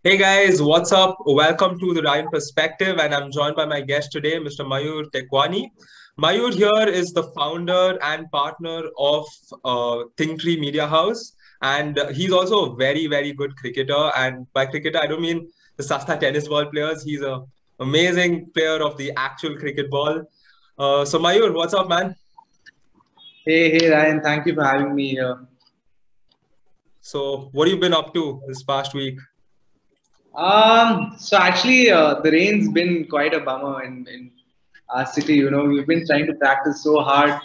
Hey guys, what's up? Welcome to the Ryan Perspective, and I'm joined by my guest today, Mr. Mayur Tekwani. Mayur here is the founder and partner of ThinkTree Media House, and he's also a very, very good cricketer. And by cricketer, I don't mean the Sasta tennis ball players. He's a amazing player of the actual cricket ball. So Mayur, what's up, man? Hey Ryan, thank you for having me here. So what have you been up to this past week? The rain's been quite a bummer in our city. We've been trying to practice so hard,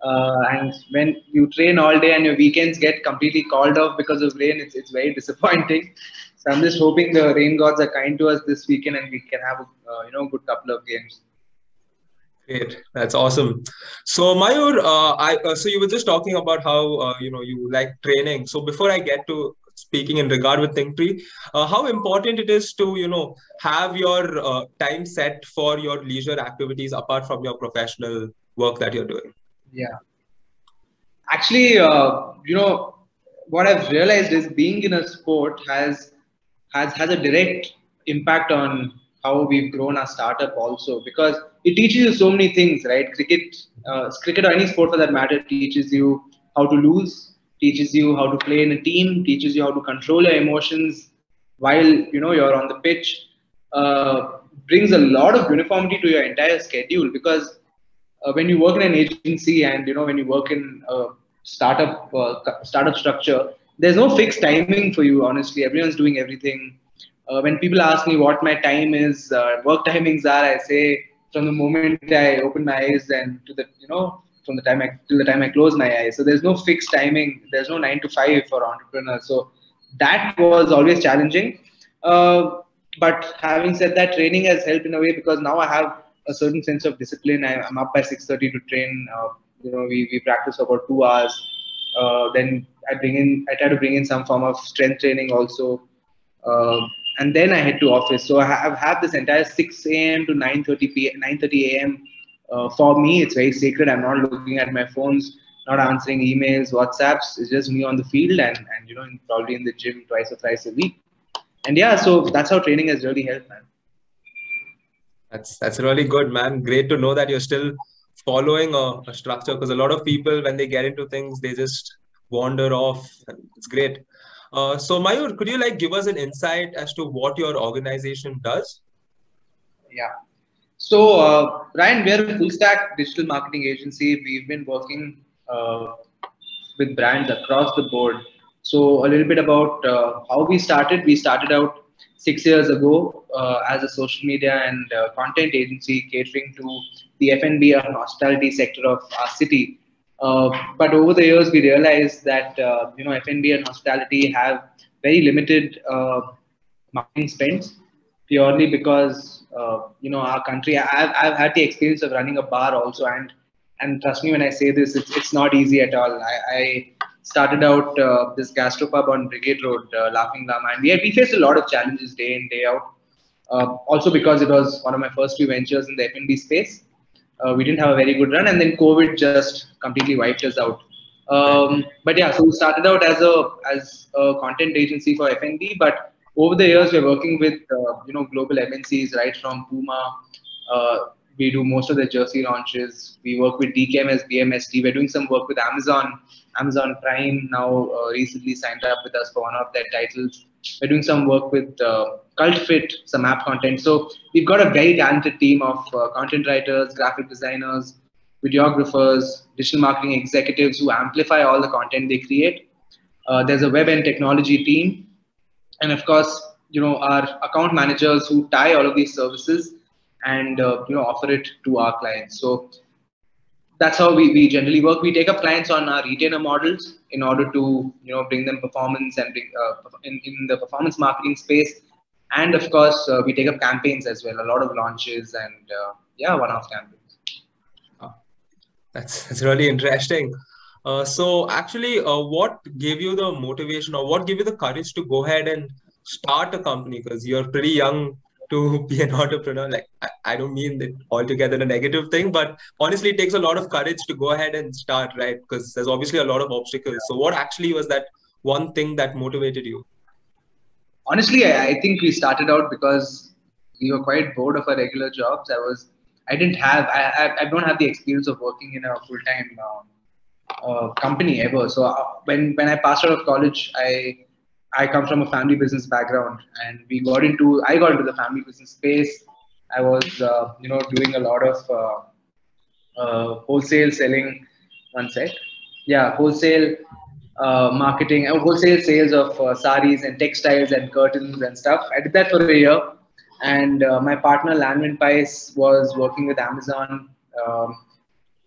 and when you train all day and your weekends get completely called off because of rain, it's very disappointing. So I'm just hoping the rain gods are kind to us this weekend and we can have a good couple of games. Great, that's awesome. So Mayur, so you were just talking about how you like training. So before I get to speaking in regard with ThinkTree, how important it is to have your time set for your leisure activities apart from your professional work that you're doing. Yeah. Actually, what I've realized is being in a sport has a direct impact on how we've grown our startup also because it teaches you so many things, right? Cricket or any sport for that matter teaches you how to lose, teaches you how to play in a team, teaches you how to control your emotions while you're on the pitch. Brings a lot of uniformity to your entire schedule because when you work in an agency and when you work in a startup structure, there's no fixed timing for you. Honestly, everyone's doing everything. When people ask me what my time is, work timings are, I say from the moment I open my eyes and to the from the time I till the time I close my eyes. So there's no fixed timing. There's no 9 to 5 for entrepreneurs. So that was always challenging. Uh, but having said that, training has helped in a way because now I have a certain sense of discipline. I'm up by 6:30 to train. We practice for about 2 hours. Then I try to bring in some form of strength training also, uh, and then I head to office. So I've had this entire 6 a.m. to 9:30 a.m. For me, it's very sacred. I'm not looking at my phones, not answering emails, WhatsApps. It's just me on the field and probably in the gym twice or thrice a week. And yeah, so that's how training has really helped, man. That's really good, man. Great to know that you're still following a structure because a lot of people when they get into things they just wander off. And it's great. So Mayur, could you like give us an insight as to what your organization does? Yeah. So, Ryan, we're a full stack digital marketing agency. We've been working with brands across the board. So, a little bit about how we started. We started out 6 years ago as a social media and content agency catering to the F&B and hospitality sector of our city. But over the years, we realized that F&B and hospitality have very limited marketing spends purely because our country. I've had the experience of running a bar also, and trust me when I say this, it's not easy at all. I started out this gastropub on Brigade Road, Laughing Lama, and we faced a lot of challenges day in day out. Also because it was one of my first few ventures in the F&B space. We didn't have a very good run, and then COVID just completely wiped us out. Right. But yeah, so we started out as a content agency for F&B, but over the years we're working with global MNCs right from Puma. Uh, we do most of the jersey launches. We work with DKM as BMST. We're doing some work with Amazon Prime now recently signed up with us for one of their titles. We're doing some work with Cult Fit, some app content. So we've got a very talented team of content writers, graphic designers, videographers, digital marketing executives who amplify all the content they create. There's a web and technology team, and of course, our account managers who tie all of these services and offer it to our clients. So that's how we generally work. We take up clients on our retainer models in order to bring them performance and in the performance marketing space, and of course we take up campaigns as well. A lot of launches and yeah, one-off campaigns. Uh, that's really interesting. So actually, what gave you the motivation or what gave you the courage to go ahead and start a company? Because you're pretty young to be an entrepreneur. Like, I don't mean that altogether a negative thing, but honestly, it takes a lot of courage to go ahead and start, right? Because there's obviously a lot of obstacles. So what actually was that one thing that motivated you? Honestly, I think we started out because we were quite bored of our regular jobs. I didn't have, I don't have the experience of working in a full time company ever. So when I passed out of college, I come from a family business background, and I got into the family business space. I was doing a lot of wholesale selling. One sec. Yeah, wholesale marketing, wholesale sales of saris and textiles and curtains and stuff. I did that for a year, and my partner Lanvin Pais was working with Amazon.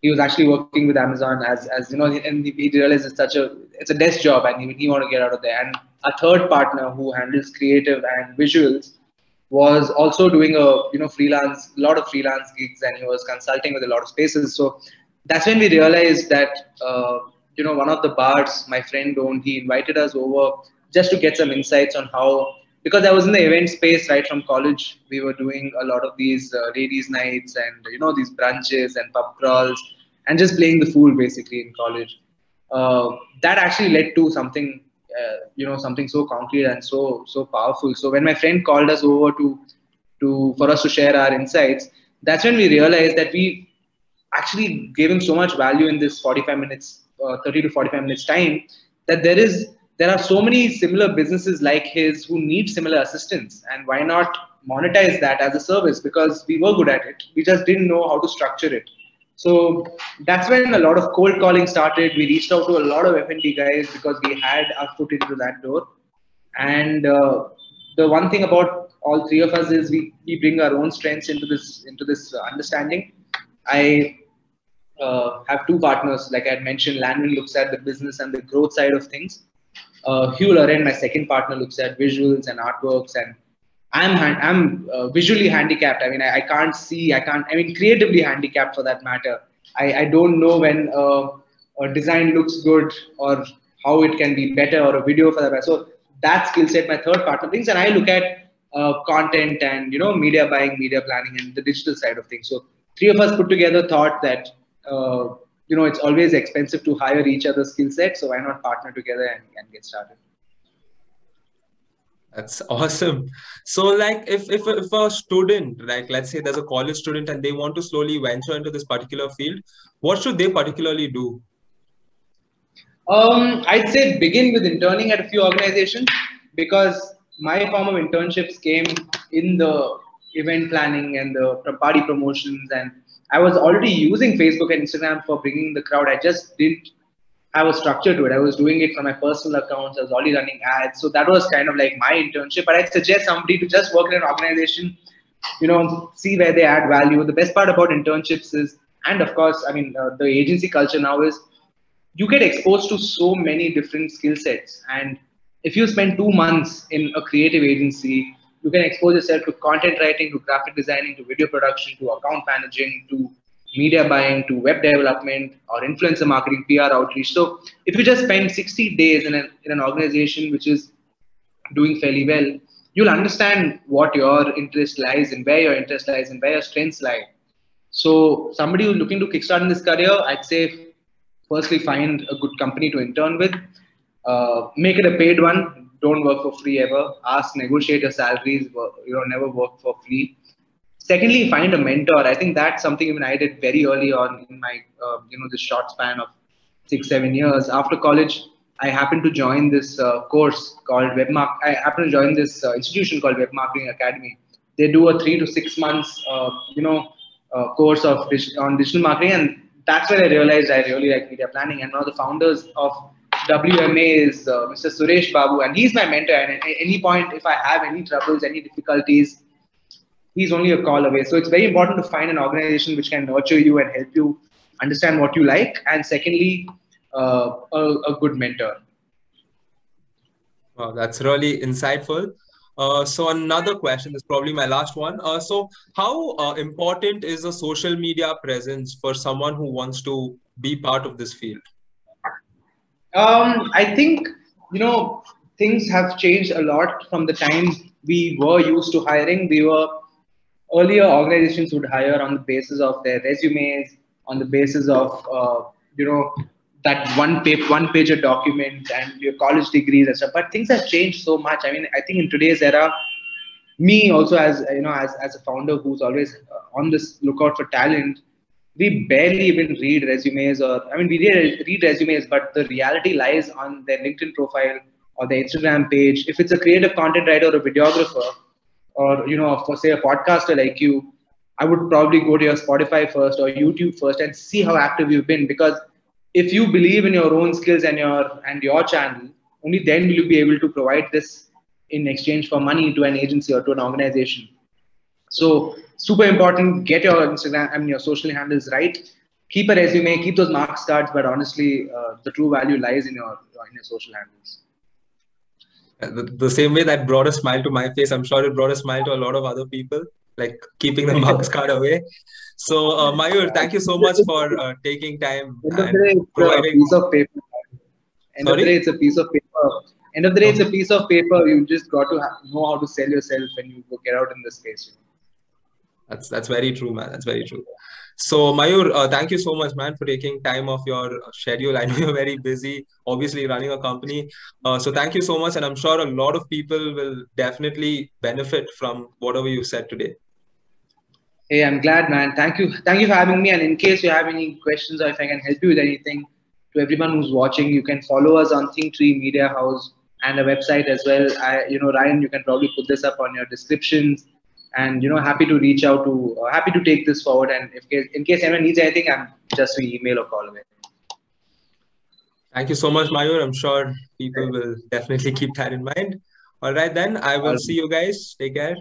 He was actually working with Amazon as and he realized it's a desk job, and he wanted to get out of there. And a third partner who handles creative and visuals was also doing a lot of freelance gigs, and he was consulting with a lot of spaces. So that's when we realized that one of the bars my friend owned, he invited us over just to get some insights on how, because I was in the event space right from college. We were doing a lot of these ladies nights and these brunches and pub crawls and just playing the fool basically in college. That actually led to something something so concrete and so powerful. So when my friend called us over to for us to share our insights, that's when we realized that we actually gave him so much value in this 45 minutes 30 to 45 minutes time, that there are so many similar businesses like his who need similar assistance, and why not monetize that as a service, because we were good at it, we just didn't know how to structure it. So that's when a lot of cold calling started. We reached out to a lot of F&B guys because we had our foot into that door. And the one thing about all three of us is we bring our own strengths into this understanding. I have two partners, like I had mentioned. Landon looks at the business and the growth side of things. Hugh Loren, my second partner, looks at visuals and artworks, and I'm visually handicapped. I mean, I can't see. I can't. I mean, creatively handicapped for that matter. I don't know when a design looks good or how it can be better, or a video for that matter. So that skill set my third partner brings, and I look at content and media buying, media planning, and the digital side of things. So three of us put together thought that it's always expensive to hire each other's skill set, so why not partner together and get started. That's awesome. So, like, if a student, like, let's say there's a college student and they want to slowly venture into this particular field, what should they particularly do? I'd say begin with interning at a few organizations, because my form of internships came in the event planning and the party promotions, and I was already using Facebook and Instagram for bringing the crowd. I just didn't have a structure to it. I was doing it from my personal accounts. I was already running ads, so that was kind of like my internship. But I'd suggest somebody to just work in an organization, see where they add value. The best part about internships is, and of course, I mean, the agency culture now is you get exposed to so many different skill sets. And if you spend 2 months in a creative agency, you can expose yourself to content writing, to graphic designing, to video production, to account managing, to media buying, to web development, or influencer marketing, PR outreach. So if you just spend 60 days in an organization which is doing fairly well, you'll understand what your interest lies and where your interest lies and where your strengths lie. So somebody who's looking to kickstart in this career, I'd say firstly find a good company to intern with. Make it a paid one. Don't work for free ever. Ask, negotiate your salaries. Never work for free. Secondly, find a mentor. I think that's something even I did very early on in my this short span of 6 7 years after college. I happened to join this course called I happened to join this institution called Web Marketing Academy. They do a 3 to 6 months course on digital marketing, and that's when I realized I really like media planning. And one of the founders of WMA is Mr. Suresh Babu, and he's my mentor. And at any point, if I have any troubles, any difficulties, he's only a call away. So it's very important to find an organization which can nurture you and help you understand what you like. And secondly, a good mentor. Wow, that's really insightful. So another question is probably my last one. So how important is a social media presence for someone who wants to be part of this field? I think things have changed a lot from the time we were used to hiring. We were Earlier, organizations would hire on the basis of their resumes, on the basis of that one pager document and your college degrees and stuff. But things have changed so much. I mean, I think in today's era, me also as as a founder who's always on this lookout for talent, we barely even read resumes, or I mean we read resumes, but the reality lies on their LinkedIn profile or their Instagram page. If it's a creative content writer or a videographer, or for say a podcaster like you, I would probably go to your Spotify first or YouTube first and see how active you've been. Because if you believe in your own skills and your channel, only then will you be able to provide this in exchange for money to an agency or to an organization. So super important. Get your Instagram, I mean your social handles right. Keep a resume, keep those marks cards, but honestly, the true value lies in your social handles. The same way that brought a smile to my face, I'm sure it brought a smile to a lot of other people, like keeping the marks card away. So, Mayur, thank you so much for taking time End of the and day, it's a providing. piece of paper. End of the day, Sorry? it's a piece of paper. End of the day, it's a piece of paper. You just got to know how to sell yourself when you go get out in the space. That's very true, man. That's very true. So, Mayur, thank you so much, man, for taking time off your schedule. I know you're very busy, obviously running a company. So, thank you so much, and I'm sure a lot of people will definitely benefit from whatever you said today. Hey, I'm glad, man. Thank you for having me. And in case you have any questions or if I can help you with anything, to everyone who's watching, you can follow us on ThinkTree Media House and a website as well. Ryan, you can probably put this up on your descriptions. And happy to reach out to, happy to take this forward. And in case anyone needs anything, I'm just an email or call away. Thank you so much, Mayur. I'm sure people will definitely keep that in mind. All right, then I will see you guys. Take care.